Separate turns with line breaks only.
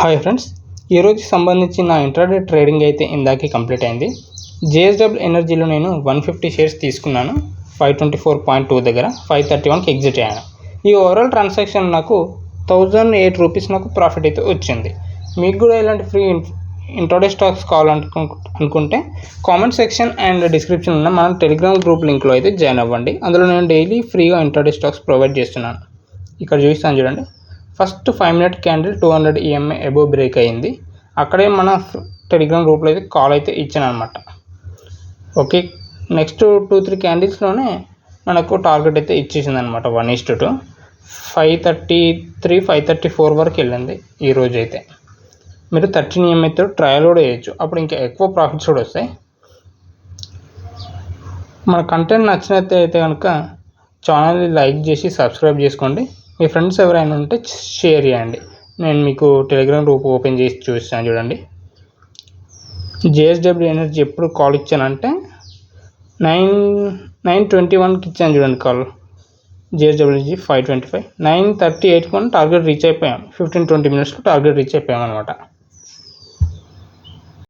Hi friends, ఈరోజు సంబంధించి నా ఇంట్రాడే ట్రేడింగ్ అయితే ఇందాకే కంప్లీట్ అయింది. జేఎస్డబ్ల్యూ ఎనర్జీలో నేను 150 షేర్స్ తీసుకున్నాను. 524.2 దగ్గర 531కి ఎగ్జిట్ అయ్యాను. ఈ ఓవరాల్ ట్రాన్సాక్షన్ నాకు 1008 రూపీస్ నాకు ప్రాఫిట్ అయితే వచ్చింది. మీకు కూడా ఇలాంటి ఫ్రీ ఇంట్రాడే స్టాక్స్ కావాలనుకుంటే కామెంట్ సెక్షన్ అండ్ డిస్క్రిప్షన్ ఉన్న మన టెలిగ్రామ్ గ్రూప్ లింక్లో అయితే జాయిన్ అవ్వండి. అందులో నేను డైలీ ఫ్రీగా ఇంట్రాడే స్టాక్స్ ప్రొవైడ్ చేస్తున్నాను. ఇక్కడ చూపిస్తాను చూడండి. First 5 minute candle 200 EMA above break అయింది. అక్కడే మన టెలిగ్రామ్ గ్రూప్లో అయితే కాల్ అయితే ఇచ్చాను అనమాట. ఓకే, నెక్స్ట్ 2-3 క్యాండిల్స్లోనే మనకు టార్గెట్ అయితే ఇచ్చేసింది అనమాట. 1:2 533 534 వరకు వెళ్ళింది ఈరోజు అయితే. మీరు 13 EMAతో ట్రయల్ కూడా చేయొచ్చు, అప్పుడు ఇంకా ఎక్కువ ప్రాఫిట్స్ కూడా వస్తాయి. మన కంటెంట్ నచ్చినట్లయితే కనుక ఛానల్ని లైక్ చేసి సబ్స్క్రైబ్ చేసుకోండి. మీ ఫ్రెండ్స్ ఎవరైనా ఉంటే షేర్ చేయండి. నేను మీకు టెలిగ్రామ్ గ్రూప్ ఓపెన్ చేసి చూస్తాను చూడండి. జేఎస్డబ్ల్యూ ఎనర్జీ ఎప్పుడు కాల్ ఇచ్చానంటే 9:21కి ఇచ్చాను చూడండి కాల్. జేఎస్డబ్ల్యూజీ 525 9:38 టార్గెట్ రీచ్ అయిపోయాం. 15-20 మినిట్స్లో టార్గెట్ రీచ్ అయిపోయాం అనమాట.